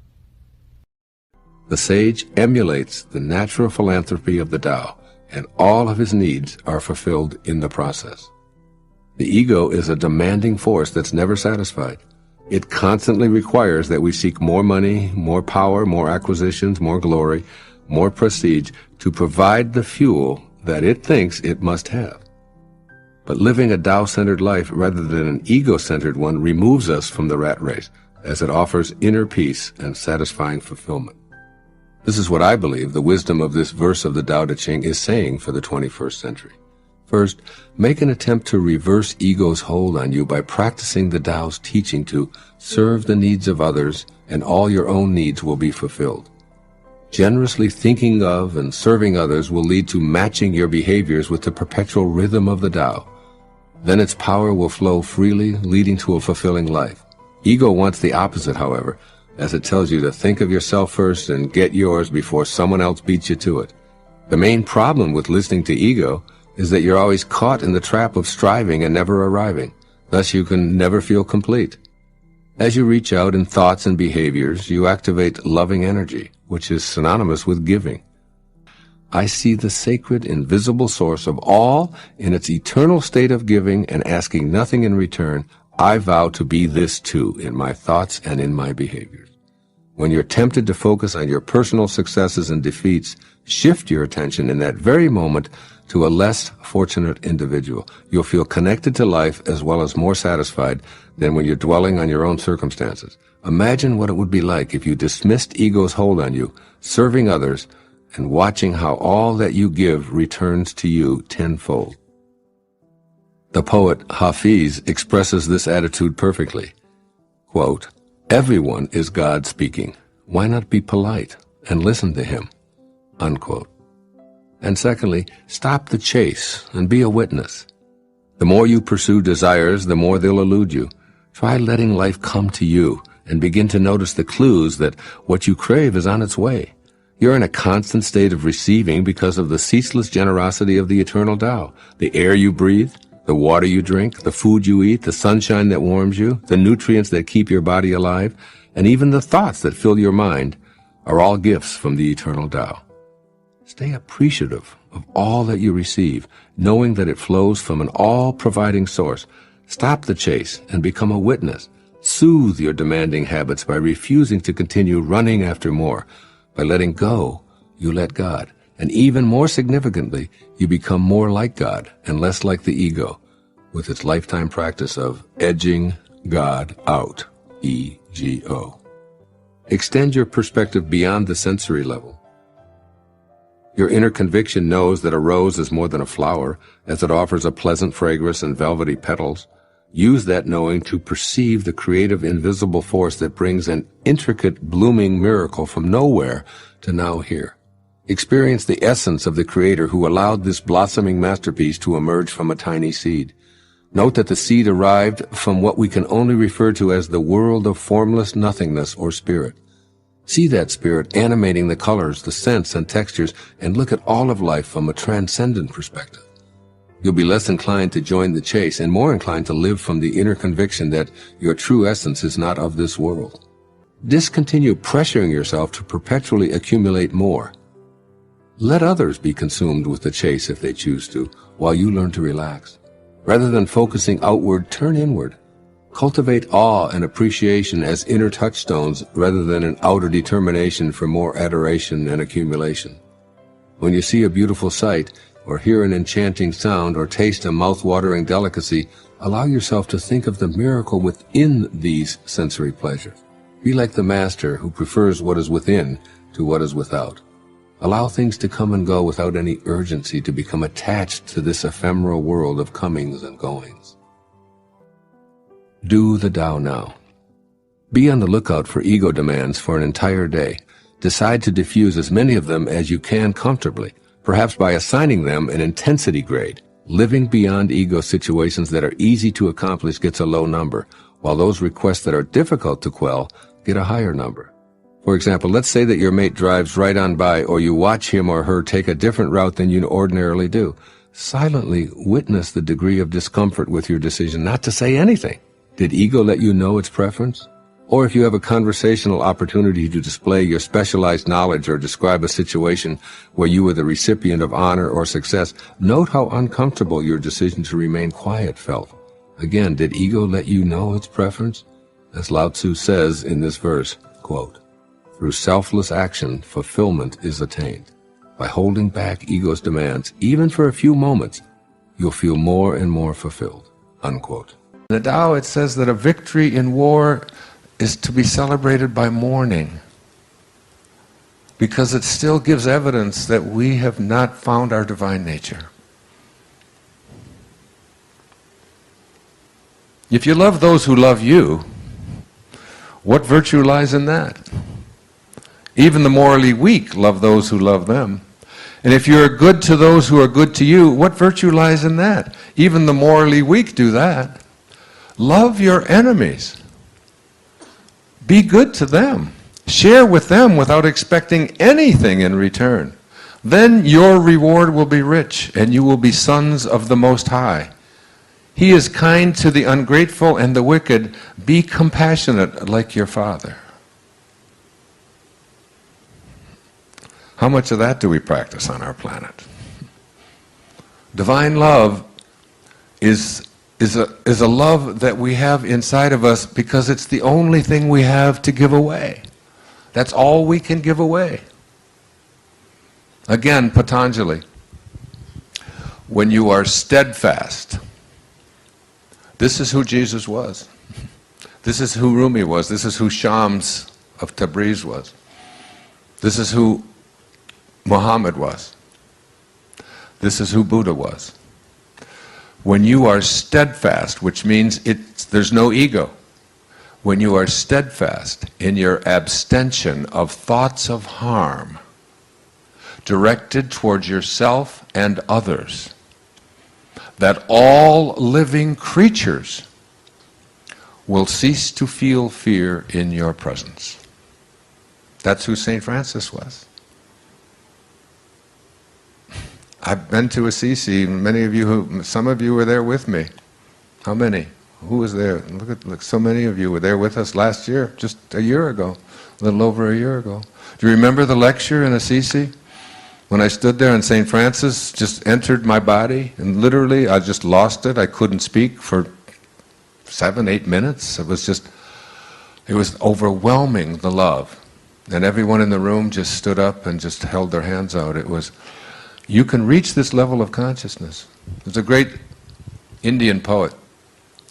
The sage emulates the natural philanthropy of the Tao, and all of his needs are fulfilled in the process. The ego is a demanding force that's never satisfied. It constantly requires that we seek more money, more power, more acquisitions, more glory, more prestige to provide the fuel that it thinks it must have. But living a Tao-centered life rather than an ego-centered one removes us from the rat race, as it offers inner peace and satisfying fulfillment. This is what I believe the wisdom of this verse of the Tao Te Ching is saying for the 21st century. First, make an attempt to reverse ego's hold on you by practicing the Tao's teaching to serve the needs of others, and all your own needs will be fulfilled. Generously thinking of and serving others will lead to matching your behaviors with the perpetual rhythm of the Tao. Then its power will flow freely, leading to a fulfilling life. Ego wants the opposite, however, as it tells you to think of yourself first and get yours before someone else beats you to it. The main problem with listening to ego is that you're always caught in the trap of striving and never arriving. Thus you can never feel complete. As you reach out in thoughts and behaviors, you activate loving energy, which is synonymous with giving. I see the sacred, invisible source of all in its eternal state of giving and asking nothing in return. I vow to be this too in my thoughts and in my behaviors. When you're tempted to focus on your personal successes and defeats, shift your attention in that very moment to a less fortunate individual. You'll feel connected to life as well as more satisfied than when you're dwelling on your own circumstances. Imagine what it would be like if you dismissed ego's hold on you, serving others, and watching how all that you give returns to you tenfold. The poet Hafiz expresses this attitude perfectly. Quote, "Everyone is God speaking. Why not be polite and listen to him?" Unquote. And secondly, stop the chase and be a witness. The more you pursue desires, the more they'll elude you. Try letting life come to you and begin to notice the clues that what you crave is on its way. You're in a constant state of receiving because of the ceaseless generosity of the eternal Tao. The air you breathe, the water you drink, the food you eat, the sunshine that warms you, the nutrients that keep your body alive, and even the thoughts that fill your mind are all gifts from the eternal Tao. Stay appreciative of all that you receive, knowing that it flows from an all-providing source. Stop the chase and become a witness. Soothe your demanding habits by refusing to continue running after more. By letting go, you let God. And even more significantly, you become more like God and less like the ego, with its lifetime practice of edging God out, E-G-O. Extend your perspective beyond the sensory level. Your inner conviction knows that a rose is more than a flower, as it offers a pleasant fragrance and velvety petals. Use that knowing to perceive the creative invisible force that brings an intricate blooming miracle from nowhere to now here. Experience the essence of the Creator who allowed this blossoming masterpiece to emerge from a tiny seed. Note that the seed arrived from what we can only refer to as the world of formless nothingness or spirit. See that spirit animating the colors, the scents, and textures, and look at all of life from a transcendent perspective. You'll be less inclined to join the chase and more inclined to live from the inner conviction that your true essence is not of this world. Discontinue pressuring yourself to perpetually accumulate more. Let others be consumed with the chase if they choose to, while you learn to relax. Rather than focusing outward, turn inward. Cultivate awe and appreciation as inner touchstones rather than an outer determination for more adoration and accumulation. When you see a beautiful sight, or hear an enchanting sound, or taste a mouth-watering delicacy, allow yourself to think of the miracle within these sensory pleasures. Be like the master who prefers what is within to what is without. Allow things to come and go without any urgency to become attached to this ephemeral world of comings and goings. Do the Tao now. Be on the lookout for ego demands for an entire day. Decide to diffuse as many of them as you can comfortably, perhaps by assigning them an intensity grade. Living beyond ego situations that are easy to accomplish gets a low number, while those requests that are difficult to quell get a higher number. For example, let's say that your mate drives right on by, or you watch him or her take a different route than you ordinarily do. Silently witness the degree of discomfort with your decision not to say anything. Did ego let you know its preference? Or if you have a conversational opportunity to display your specialized knowledge or describe a situation where you were the recipient of honor or success, note how uncomfortable your decision to remain quiet felt. Again, did ego let you know its preference? As Lao Tzu says in this verse, quote, "Through selfless action, fulfillment is attained. By holding back ego's demands, even for a few moments, you'll feel more and more fulfilled," unquote. In the Tao, it says that a victory in war is to be celebrated by mourning, because it still gives evidence that we have not found our divine nature. If you love those who love you, what virtue lies in that? Even the morally weak love those who love them. And if you're good to those who are good to you, what virtue lies in that? Even the morally weak do that. Love your enemies. Be good to them. Share with them without expecting anything in return. Then your reward will be rich, and you will be sons of the Most High. He is kind to the ungrateful and the wicked. Be compassionate like your Father. How much of that do we practice on our planet? Divine love is a love that we have inside of us because it's the only thing we have to give away. That's all we can give away. Again, Patanjali, when you are steadfast, this is who Jesus was. This is who Rumi was. This is who Shams of Tabriz was. This is who Muhammad was. This is who Buddha was. When you are steadfast, which means there's no ego, when you are steadfast in your abstention of thoughts of harm directed towards yourself and others, that all living creatures will cease to feel fear in your presence. That's who St. Francis was. I've been to Assisi. Some of you were there with me. How many? Who was there? Look, so many of you were there with us last year, just a year ago, a little over a year ago. Do you remember the lecture in Assisi? When I stood there and St. Francis just entered my body, and literally I just lost it. I couldn't speak for 7-8 minutes. It was overwhelming, the love. And everyone in the room just stood up and just held their hands out. You can reach this level of consciousness. There's a great Indian poet.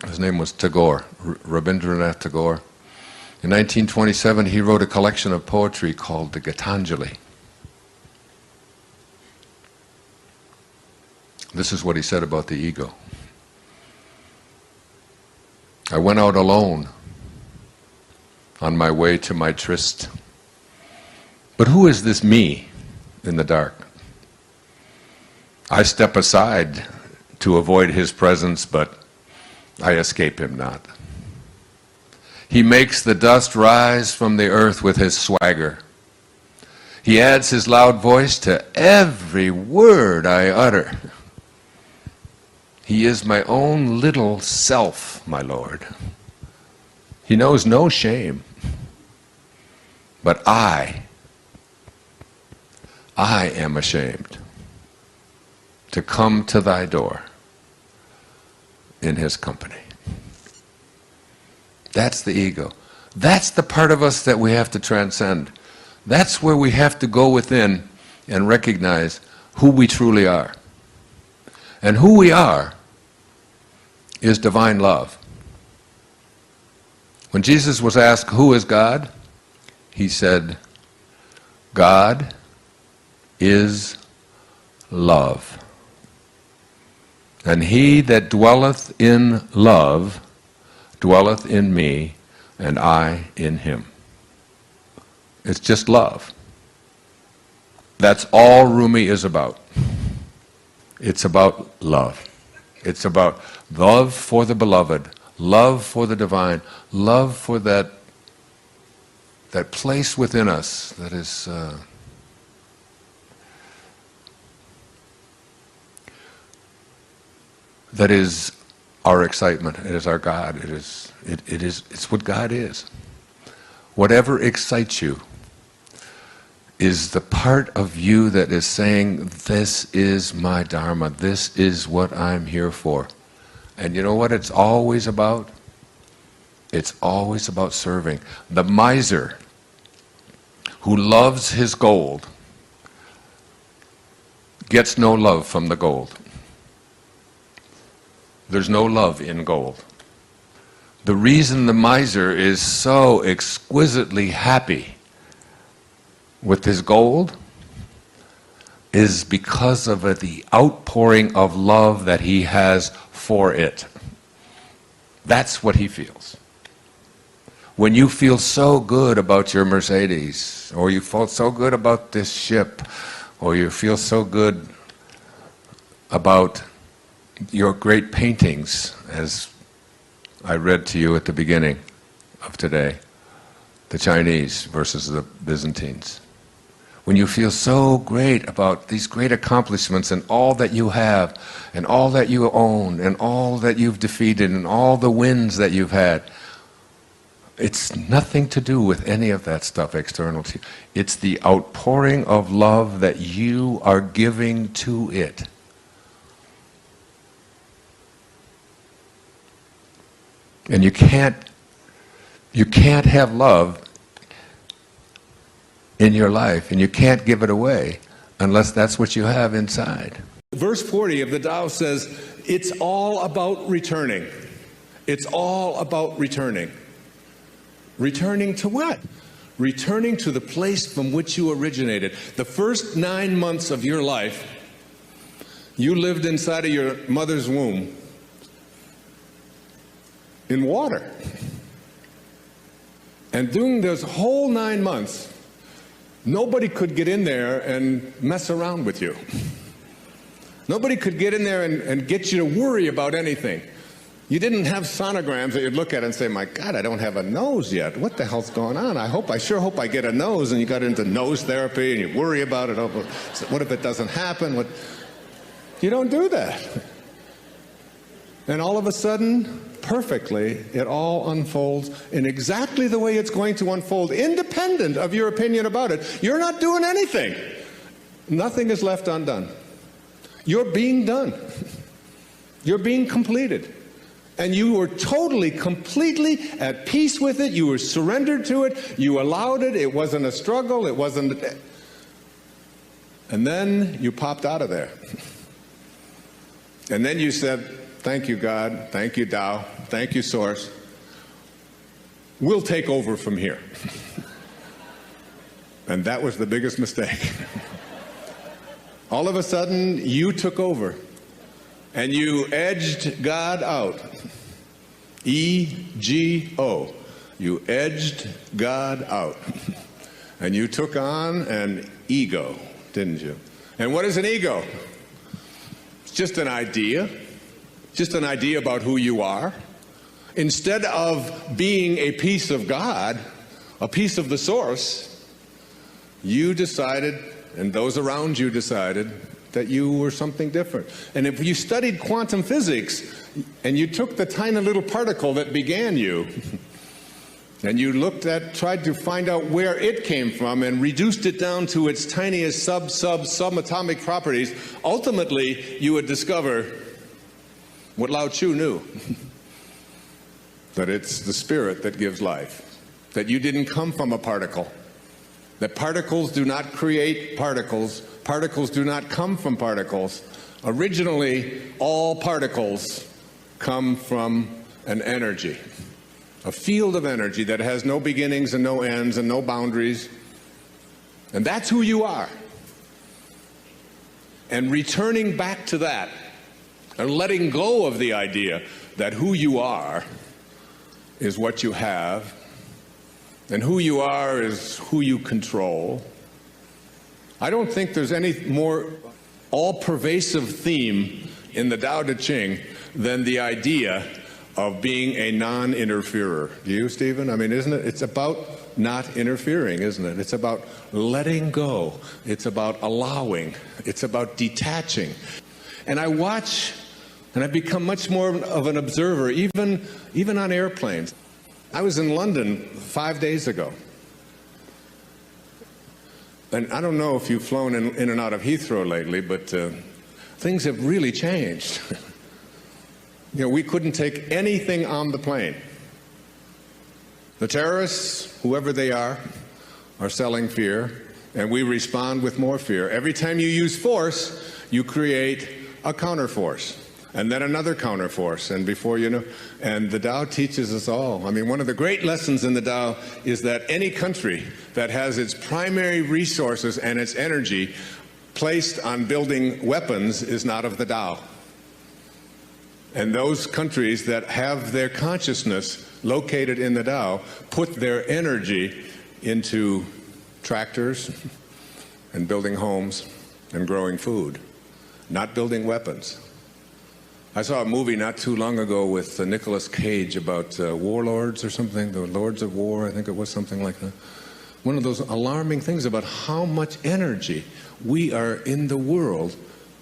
His name was Tagore, Rabindranath Tagore. In 1927, he wrote a collection of poetry called the Gitanjali. This is what he said about the ego. I went out alone on my way to my tryst. But who is this me in the dark? I step aside to avoid his presence, but I escape him not. He makes the dust rise from the earth with his swagger. He adds his loud voice to every word I utter. He is my own little self, my Lord. He knows no shame. But I am ashamed to come to thy door in his company. That's the ego. That's the part of us that we have to transcend. That's where we have to go within and recognize who we truly are. And who we are is divine love. When Jesus was asked, who is God? He said, God is love. And he that dwelleth in love dwelleth in me, and I in him. It's just love. That's all Rumi is about. It's about love. It's about love for the beloved, love for the divine, love for that that place within us that is our excitement. It is our God. It's what God is. Whatever excites you is the part of you that is saying, this is my Dharma, this is what I'm here for. And you know what it's always about? It's always about serving. The miser who loves his gold gets no love from the gold. There's no love in gold. The reason the miser is so exquisitely happy with his gold is because of the outpouring of love that he has for it. That's what he feels. When you feel so good about your Mercedes, or you feel so good about this ship, or you feel so good about your great paintings, as I read to you at the beginning of today, the Chinese versus the Byzantines. When you feel so great about these great accomplishments and all that you have, and all that you own, and all that you've defeated, and all the wins that you've had, it's nothing to do with any of that stuff external to you. It's the outpouring of love that you are giving to it. And you can't have love in your life, and you can't give it away unless that's what you have inside. Verse 40 of the Tao says, it's all about returning. It's all about returning. Returning to what? Returning to the place from which you originated. The first 9 months of your life, you lived inside of your mother's womb in water. And during those whole 9 months, nobody could get in there and mess around with you. Nobody could get in there and get you to worry about anything. You didn't have sonograms that you'd look at and say, my God, I don't have a nose yet. What the hell's going on? I sure hope I get a nose. And you got into nose therapy and you worry about it. Oh, what if it doesn't happen? You don't do that. And all of a sudden, perfectly, it all unfolds in exactly the way it's going to unfold, independent of your opinion about it. You're not doing anything. Nothing is left undone. You're being done. You're being completed. And you were totally, completely at peace with it. You were surrendered to it. You allowed it. It wasn't a struggle. It wasn't... And then you popped out of there. And then you said, thank you, God. Thank you, Tao. Thank you, Source. We'll take over from here. And that was the biggest mistake. All of a sudden, you took over. And you edged God out. E-G-O. You edged God out. And you took on an ego, didn't you? And what is an ego? It's just an idea. Just an idea about who you are. Instead of being a piece of God, a piece of the Source, you decided, and those around you decided, that you were something different. And if you studied quantum physics, and you took the tiny little particle that began you, and you tried to find out where it came from, and reduced it down to its tiniest subatomic properties, ultimately you would discover what Lao Tzu knew, that it's the spirit that gives life, that you didn't come from a particle, that particles do not create particles, particles do not come from particles. Originally, all particles come from an energy, a field of energy that has no beginnings and no ends and no boundaries. And that's who you are. And returning back to that, and letting go of the idea that who you are is what you have, and who you are is who you control. I don't think there's any more all-pervasive theme in the Tao Te Ching than the idea of being a non-interferer. Do you, Stephen? I mean, isn't it? It's about not interfering, isn't it? It's about letting go. It's about allowing. It's about detaching. And I watch, and I've become much more of an observer, even on airplanes. I was in London 5 days ago. And I don't know if you've flown in and out of Heathrow lately, but things have really changed. You know, we couldn't take anything on the plane. The terrorists, whoever they are selling fear, and we respond with more fear. Every time you use force, you create a counterforce, and then another counterforce, and before you know, and the Tao teaches us all. I mean, one of the great lessons in the Tao is that any country that has its primary resources and its energy placed on building weapons is not of the Tao. And those countries that have their consciousness located in the Tao put their energy into tractors and building homes and growing food, not building weapons. I saw a movie not too long ago with Nicolas Cage about warlords or something, the Lords of War, I think it was something like that. One of those alarming things about how much energy we are in the world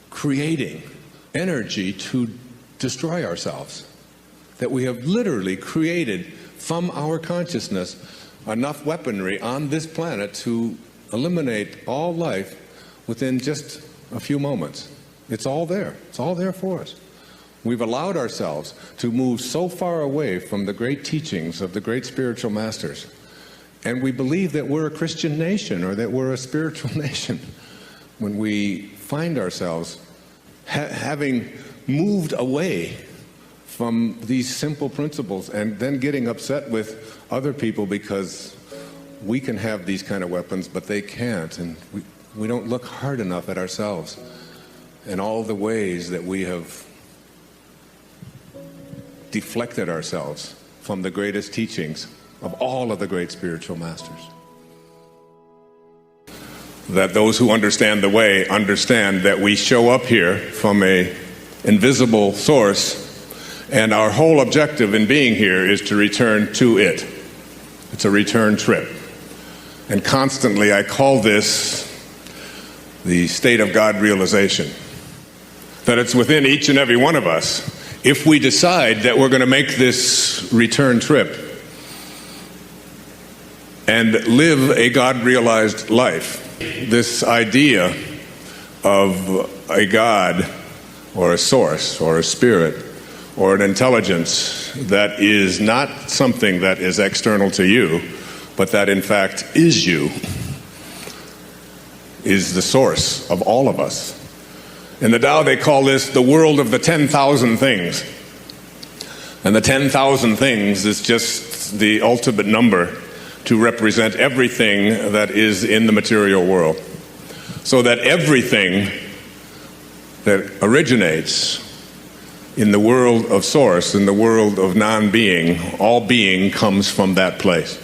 creating, energy to destroy ourselves, that we have literally created from our consciousness enough weaponry on this planet to eliminate all life within just a few moments. It's all there. It's all there for us. We've allowed ourselves to move so far away from the great teachings of the great spiritual masters, and we believe that we're a Christian nation or that we're a spiritual nation when we find ourselves having moved away from these simple principles and then getting upset with other people because we can have these kind of weapons but they can't, and we don't look hard enough at ourselves and all the ways that we have deflected ourselves from the greatest teachings of all of the great spiritual masters. That those who understand the way understand that we show up here from a invisible source, and our whole objective in being here is to return to it. It's a return trip. And constantly I call this the state of God realization. That it's within each and every one of us. If we decide that we're going to make this return trip and live a God-realized life, this idea of a God or a source or a spirit or an intelligence that is not something that is external to you, but that in fact is you, is the source of all of us. In the Tao they call this the world of the 10,000 things. And the 10,000 things is just the ultimate number to represent everything that is in the material world. So that everything that originates in the world of source, in the world of non-being, all being comes from that place.